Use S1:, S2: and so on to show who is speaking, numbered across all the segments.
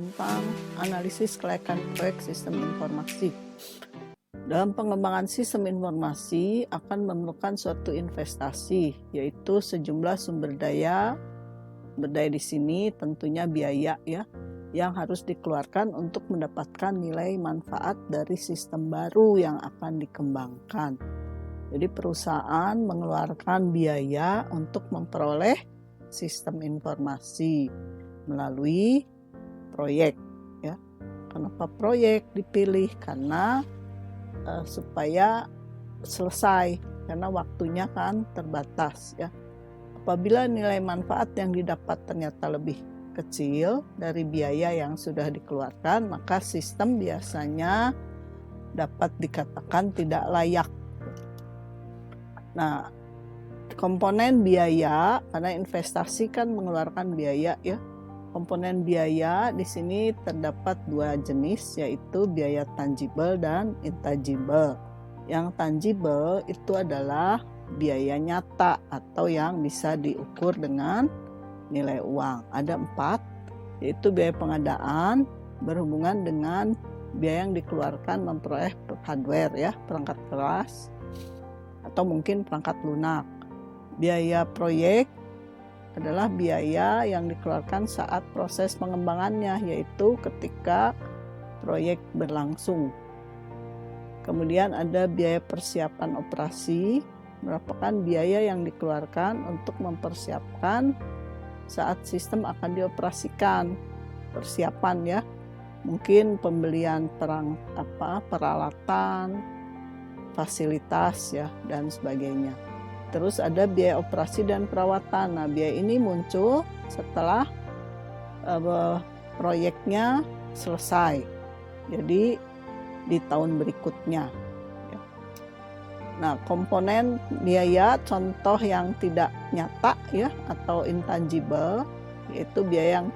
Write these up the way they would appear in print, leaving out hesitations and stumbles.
S1: tentang analisis kelayakan proyek sistem informasi. Dalam pengembangan sistem informasi akan memerlukan suatu investasi, yaitu sejumlah sumber daya. Berdaya di sini tentunya biaya ya, yang harus dikeluarkan untuk mendapatkan nilai manfaat dari sistem baru yang akan dikembangkan. Jadi perusahaan mengeluarkan biaya untuk memperoleh sistem informasi melalui proyek ya. Kenapa proyek dipilih? Karena supaya selesai, karena waktunya kan terbatas ya. Apabila nilai manfaat yang didapat ternyata lebih kecil dari biaya yang sudah dikeluarkan, maka sistem biasanya dapat dikatakan tidak layak. Nah, komponen biaya, karena investasi kan mengeluarkan biaya ya. Komponen biaya di sini terdapat dua jenis, yaitu biaya tangible dan intangible. Yang tangible itu adalah biaya nyata atau yang bisa diukur dengan nilai uang. Ada 4, yaitu biaya pengadaan berhubungan dengan biaya yang dikeluarkan memperoleh hardware ya, perangkat keras atau mungkin perangkat lunak. Biaya proyek adalah biaya yang dikeluarkan saat proses pengembangannya, yaitu ketika proyek berlangsung. Kemudian ada biaya persiapan operasi, merupakan biaya yang dikeluarkan untuk mempersiapkan saat sistem akan dioperasikan. Persiapan ya, mungkin pembelian peralatan, fasilitas ya, dan sebagainya. Terus ada biaya operasi dan perawatan. Nah, biaya ini muncul setelah proyeknya selesai. Jadi di tahun berikutnya. Nah, komponen biaya contoh yang tidak nyata ya atau intangible, yaitu biaya yang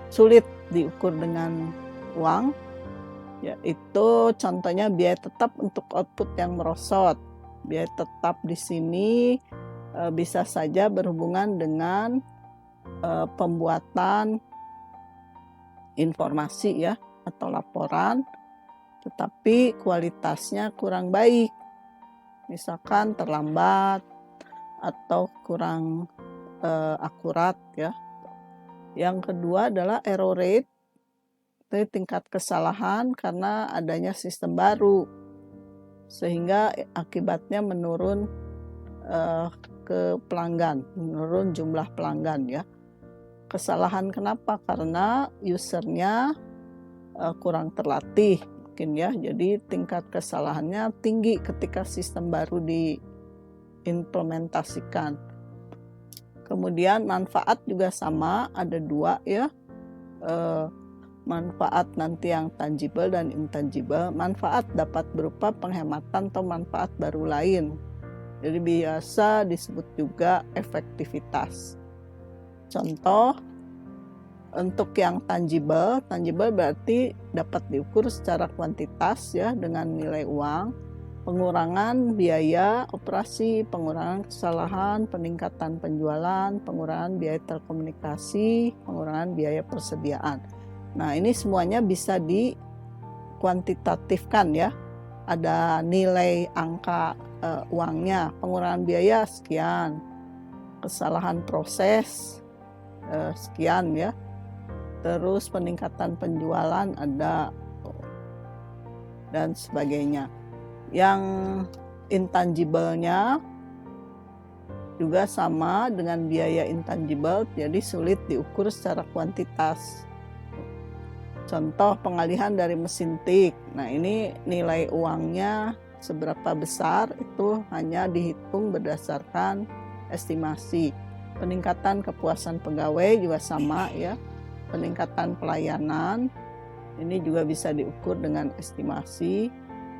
S1: sulit diukur dengan uang. Yaitu contohnya biaya tetap untuk output yang merosot. Biaya tetap di sini bisa saja berhubungan dengan pembuatan informasi ya atau laporan, tetapi kualitasnya kurang baik, misalkan terlambat atau kurang akurat ya. Yang kedua adalah error rate, itu tingkat kesalahan karena adanya sistem baru, sehingga akibatnya menurun ke pelanggan, menurun jumlah pelanggan ya. Kesalahan kenapa? Karena usernya kurang terlatih mungkin ya, jadi tingkat kesalahannya tinggi ketika sistem baru diimplementasikan. Kemudian manfaat juga sama, ada 2 ya, manfaat nanti yang tangible dan intangible. Manfaat dapat berupa penghematan atau manfaat baru lain, jadi biasa disebut juga efektivitas. Contoh untuk yang tangible berarti dapat diukur secara kuantitas ya dengan nilai uang, pengurangan biaya operasi, pengurangan kesalahan, peningkatan penjualan, pengurangan biaya telekomunikasi, pengurangan biaya persediaan. Nah, ini semuanya bisa dikuantitatifkan ya. Ada nilai angka uangnya, pengurangan biaya sekian, kesalahan proses sekian ya. Terus peningkatan penjualan ada dan sebagainya. Yang intangible-nya juga sama dengan biaya intangible, jadi sulit diukur secara kuantitas. Contoh pengalihan dari mesin tik. Nah, ini nilai uangnya seberapa besar itu hanya dihitung berdasarkan estimasi. Peningkatan kepuasan pegawai juga sama ya. Peningkatan pelayanan ini juga bisa diukur dengan estimasi.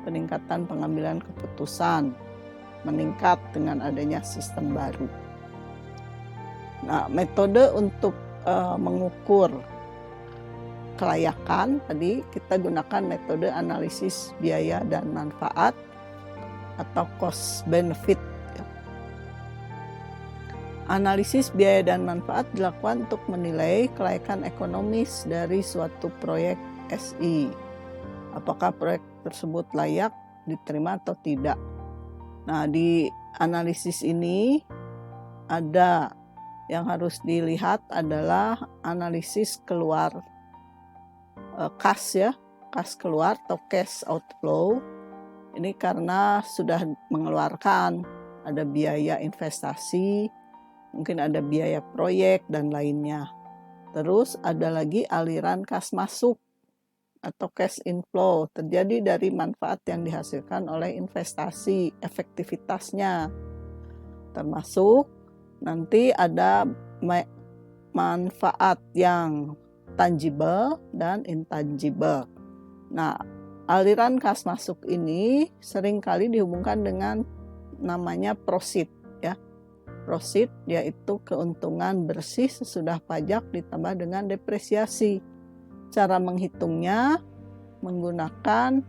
S1: Peningkatan pengambilan keputusan meningkat dengan adanya sistem baru. Nah, metode untuk mengukur kelayakan tadi kita gunakan metode analisis biaya dan manfaat atau cost benefit. Analisis biaya dan manfaat dilakukan untuk menilai kelayakan ekonomis dari suatu proyek SI. Apakah proyek tersebut layak diterima atau tidak. Nah, di analisis ini ada yang harus dilihat adalah analisis keluar kas ya, kas keluar atau cash outflow. Ini karena sudah mengeluarkan, ada biaya investasi, mungkin ada biaya proyek dan lainnya. Terus ada lagi aliran kas masuk atau cash inflow, terjadi dari manfaat yang dihasilkan oleh investasi, efektivitasnya. Termasuk nanti ada manfaat yang tangible dan intangible. Nah, aliran kas masuk ini seringkali dihubungkan dengan namanya proceed ya. Proceed yaitu keuntungan bersih sesudah pajak ditambah dengan depresiasi. Cara menghitungnya menggunakan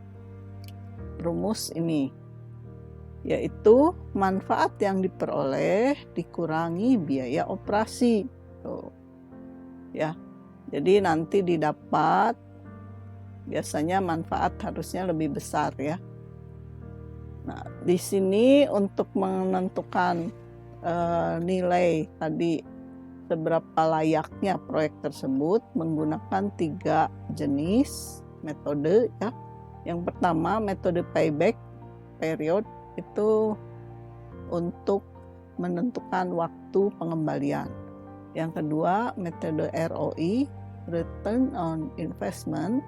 S1: rumus ini, yaitu manfaat yang diperoleh dikurangi biaya operasi. Tuh. Ya. Jadi nanti didapat biasanya manfaat harusnya lebih besar ya. Nah, di sini untuk menentukan nilai tadi seberapa layaknya proyek tersebut menggunakan 3 jenis metode ya. Yang pertama metode payback period itu untuk menentukan waktu pengembalian. Yang kedua metode ROI, return on investment,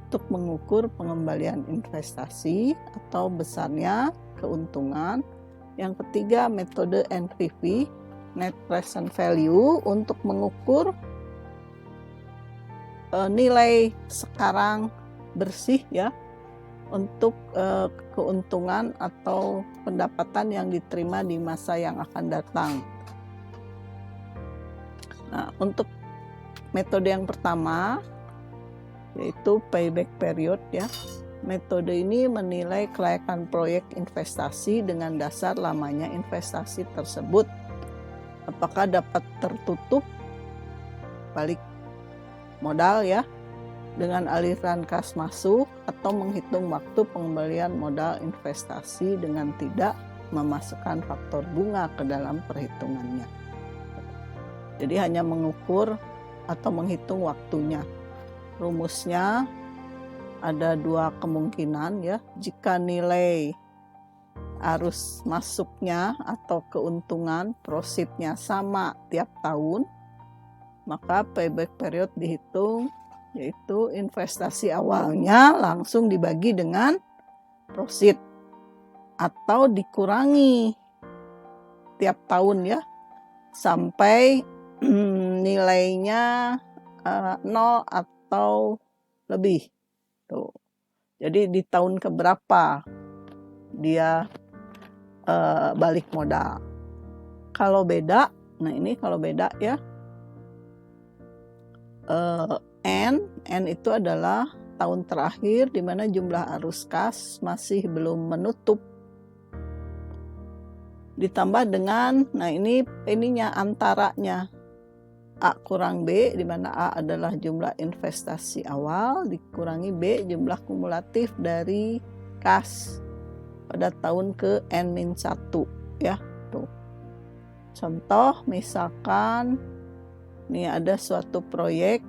S1: untuk mengukur pengembalian investasi atau besarnya keuntungan. Yang ketiga metode NPV, net present value, untuk mengukur nilai sekarang bersih ya, untuk keuntungan atau pendapatan yang diterima di masa yang akan datang. Nah, untuk metode yang pertama yaitu payback period ya. Metode ini menilai kelayakan proyek investasi dengan dasar lamanya investasi tersebut. Apakah dapat tertutup balik modal ya dengan aliran kas masuk, atau menghitung waktu pengembalian modal investasi dengan tidak memasukkan faktor bunga ke dalam perhitungannya. Jadi hanya mengukur atau menghitung waktunya. Rumusnya ada 2 kemungkinan ya. Jika nilai arus masuknya atau keuntungan proceed-nya sama tiap tahun, maka payback period dihitung, yaitu investasi awalnya langsung dibagi dengan proceed atau dikurangi tiap tahun ya, sampai nilainya 0 atau lebih. Tuh. Jadi di tahun keberapa dia balik modal. Kalau beda, nah ini kalau beda ya, N itu adalah tahun terakhir di mana jumlah arus kas masih belum menutup. Ditambah dengan, nah ininya antaranya A kurang B, di mana A adalah jumlah investasi awal dikurangi B jumlah kumulatif dari kas pada tahun ke N-1 ya. Tuh. Contoh misalkan nih ada suatu proyek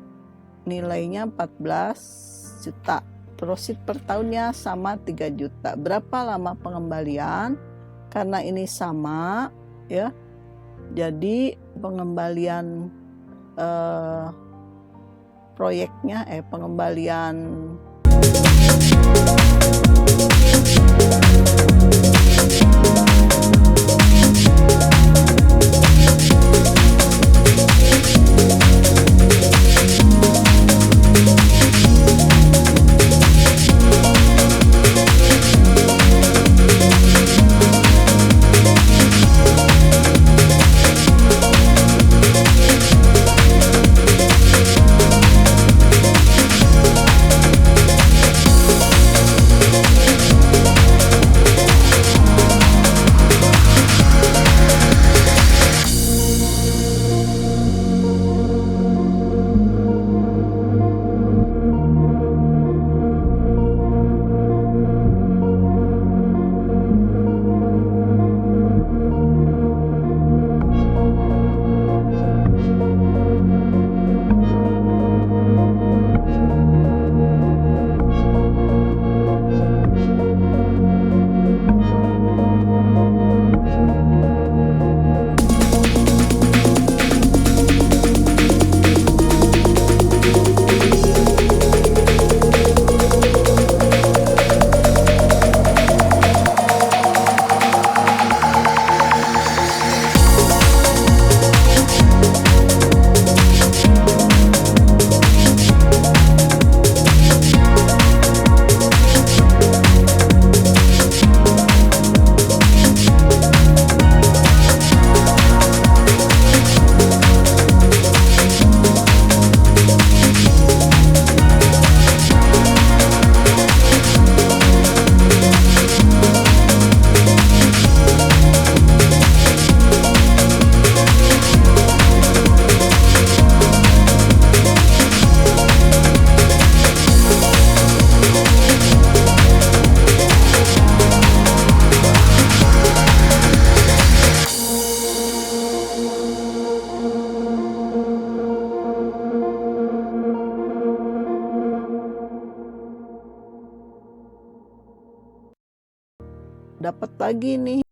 S1: nilainya 14 juta. Proceed per tahunnya sama 3 juta. Berapa lama pengembalian? Karena ini sama ya. Jadi pengembalian proyeknya pengembalian dapat lagi nih.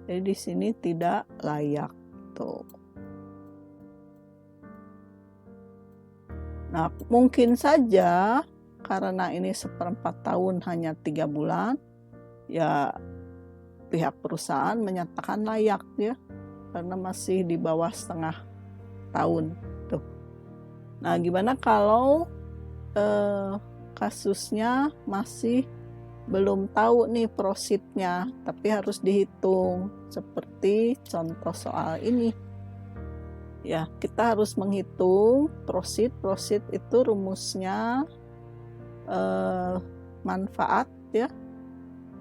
S1: Jadi di sini tidak layak tuh. Nah, mungkin saja karena ini 1/4 tahun hanya 3 bulan, ya pihak perusahaan menyatakan layak ya, karena masih di bawah setengah tahun tuh. Nah, gimana kalau kasusnya masih belum tahu nih prositnya, tapi harus dihitung seperti contoh soal ini. Ya, kita harus menghitung prosit itu rumusnya manfaat ya,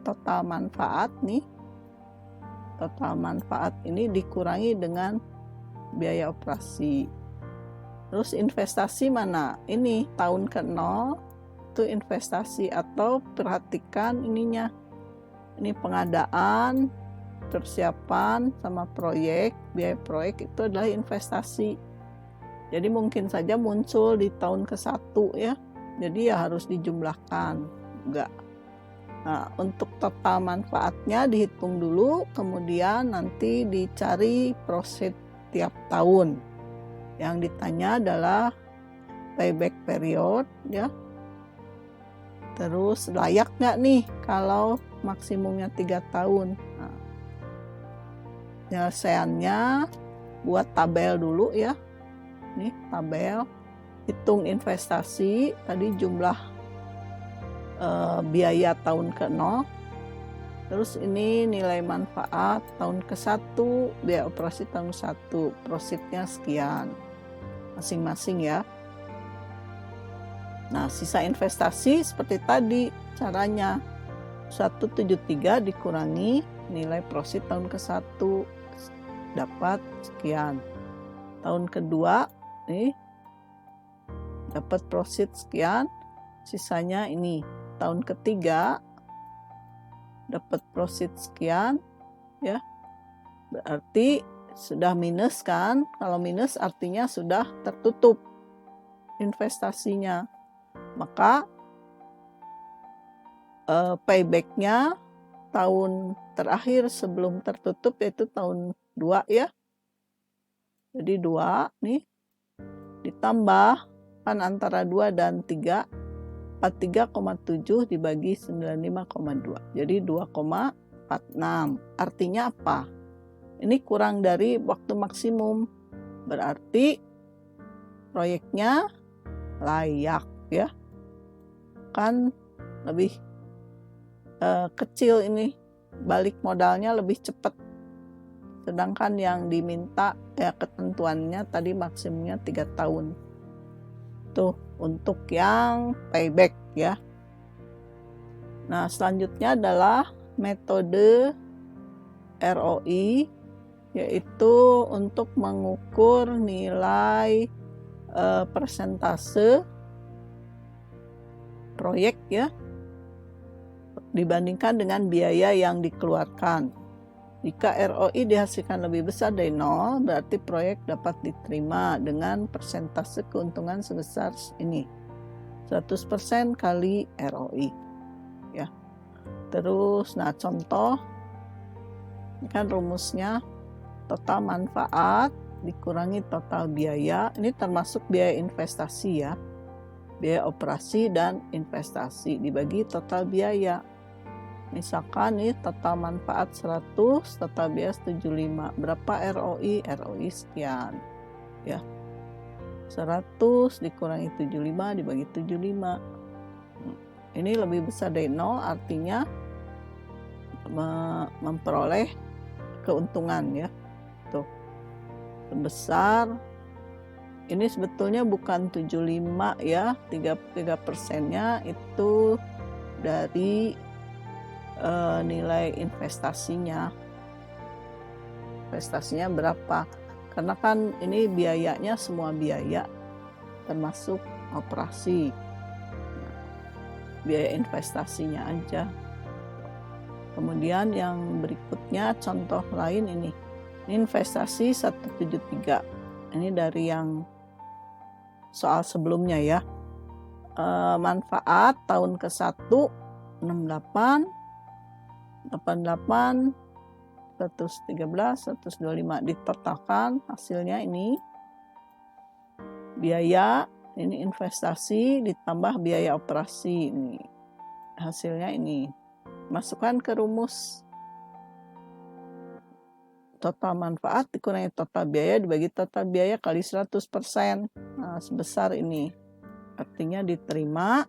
S1: total manfaat nih. Total manfaat ini dikurangi dengan biaya operasi. Terus investasi mana? Ini tahun ke-0 itu investasi, atau perhatikan ininya. Ini pengadaan, persiapan sama proyek, biaya proyek itu adalah investasi. Jadi mungkin saja muncul di tahun ke-1 ya. Jadi ya harus dijumlahkan juga. Nah, untuk total manfaatnya dihitung dulu, kemudian nanti dicari profit tiap tahun. Yang ditanya adalah payback period ya. Terus layak nggak nih kalau maksimumnya 3 tahun. Nah, penyelesaiannya buat tabel dulu ya. Nih tabel, hitung investasi, tadi jumlah biaya tahun ke-0. Terus ini nilai manfaat tahun ke-1, biaya operasi tahun ke-1, profitnya sekian masing-masing ya. Nah, sisa investasi seperti tadi caranya, 173 dikurangi nilai profit tahun ke-1, dapat sekian. Tahun kedua nih dapat profit sekian, sisanya ini. Tahun ketiga dapat profit sekian ya, berarti sudah minus kan. Kalau minus artinya sudah tertutup investasinya, maka paybacknya tahun terakhir sebelum tertutup yaitu tahun 2 ya. Jadi 2 nih ditambah kan antara 2 dan 3, 43,7 dibagi 95,2, jadi 2,46. Artinya apa? Ini kurang dari waktu maksimum, berarti proyeknya layak ya, kan lebih kecil ini, balik modalnya lebih cepat. Sedangkan yang diminta ya ketentuannya tadi maksimumnya 3 tahun. Tuh untuk yang payback ya. Nah, selanjutnya adalah metode ROI, yaitu untuk mengukur nilai persentase proyek ya dibandingkan dengan biaya yang dikeluarkan. Jika ROI dihasilkan lebih besar dari 0, berarti proyek dapat diterima dengan persentase keuntungan sebesar ini, 100% kali ROI ya. Terus nah contoh, ini kan rumusnya total manfaat dikurangi total biaya, ini termasuk biaya investasi ya, biaya operasi dan investasi dibagi total biaya. Misalkan nih total manfaat 100, total biaya 75. Berapa ROI? ROI sekian. Ya. 100 dikurangi 75 dibagi 75. Ini lebih besar dari 0, artinya memperoleh keuntungan ya. Tuh. Sebesar ini sebetulnya bukan 75 ya, 3% itu dari nilai investasinya berapa, karena kan ini biayanya semua biaya termasuk operasi, biaya investasinya aja. Kemudian yang berikutnya contoh lain ini investasi 173, ini dari yang soal sebelumnya ya. Manfaat tahun ke-1 68, 88, 113, 125 ditotalkan, hasilnya ini biaya, ini investasi ditambah biaya operasi, ini hasilnya ini. Masukkan ke rumus total manfaat dikurangi total biaya dibagi total biaya kali 100%. Nah, sebesar ini. Artinya diterima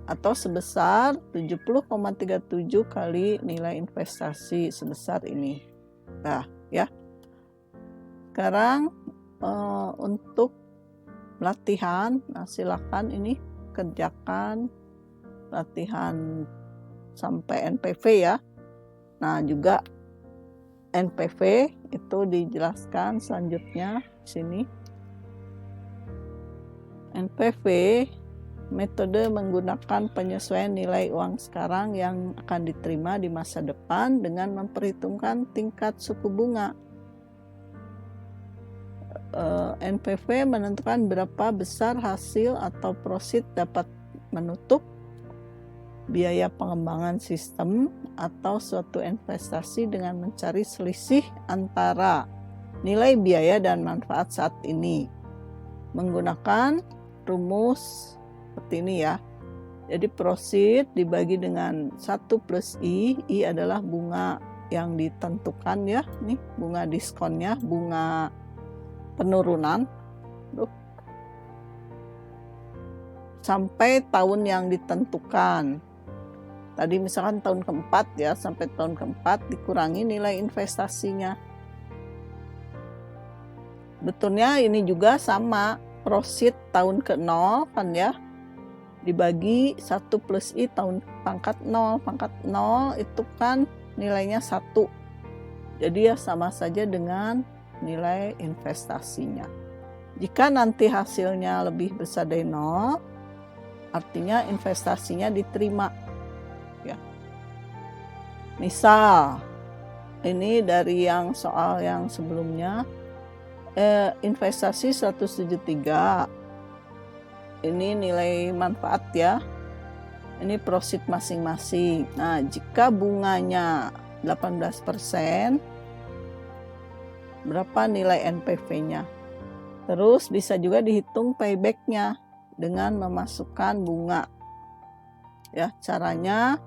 S1: atau sebesar 70,37 kali nilai investasi sebesar ini. Nah, ya. Sekarang untuk latihan, nah silakan ini kerjakan latihan sampai NPV ya. Nah, juga NPV itu dijelaskan selanjutnya di sini. NPV metode menggunakan penyesuaian nilai uang sekarang yang akan diterima di masa depan dengan memperhitungkan tingkat suku bunga. NPV menentukan berapa besar hasil atau profit dapat menutup biaya pengembangan sistem atau suatu investasi dengan mencari selisih antara nilai biaya dan manfaat saat ini. Menggunakan rumus seperti ini ya. Jadi profit dibagi dengan 1 plus I adalah bunga yang ditentukan ya. Nih bunga diskonnya, bunga penurunan. Sampai tahun yang ditentukan. Tadi misalkan tahun keempat ya, sampai tahun keempat dikurangi nilai investasinya. Betulnya ini juga sama, profit tahun ke-0 kan ya, dibagi 1 plus I tahun pangkat 0. Pangkat 0 itu kan nilainya 1. Jadi ya sama saja dengan nilai investasinya. Jika nanti hasilnya lebih besar dari 0, artinya investasinya diterima. Ya. Misal, ini dari yang soal yang sebelumnya, investasi 173. Ini nilai manfaat ya. Ini profit masing-masing. Nah, jika bunganya 18%, berapa nilai NPV-nya? Terus bisa juga dihitung payback-nya dengan memasukkan bunga. Ya, caranya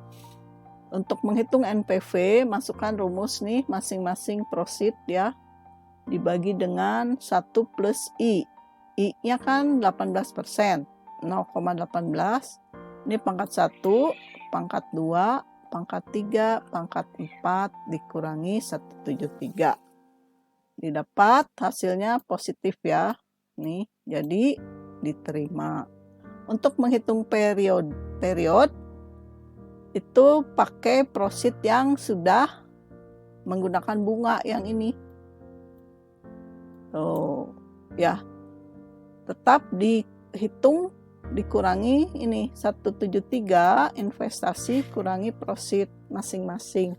S1: untuk menghitung NPV, masukkan rumus nih masing-masing proceed ya. Dibagi dengan 1 plus I. I-nya kan 18%, 0,18. Ini pangkat 1, pangkat 2, pangkat 3, pangkat 4 dikurangi 173. Didapat hasilnya positif ya. Nih, jadi diterima. Untuk menghitung period itu pakai proceed yang sudah menggunakan bunga yang ini. Ya, tetap dihitung dikurangi ini 173 investasi kurangi proceed masing-masing,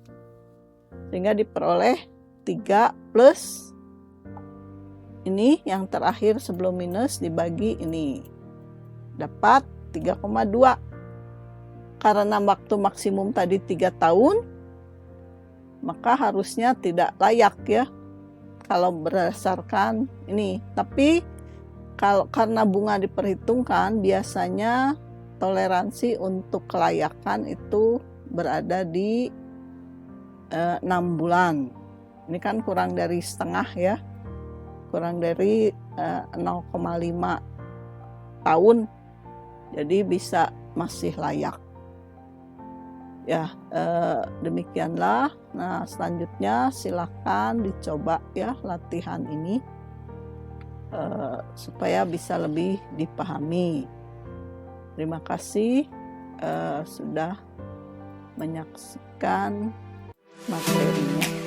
S1: sehingga diperoleh 3 plus ini yang terakhir sebelum minus dibagi ini, dapat 3,2. Karena waktu maksimum tadi 3 tahun, maka harusnya tidak layak ya kalau berdasarkan ini. Tapi karena bunga diperhitungkan, biasanya toleransi untuk kelayakan itu berada di 6 bulan. Ini kan kurang dari setengah ya, kurang dari 0,5 tahun, jadi bisa masih layak. Ya, demikianlah. Nah, selanjutnya silakan dicoba ya latihan ini supaya bisa lebih dipahami. Terima kasih sudah menyaksikan materinya.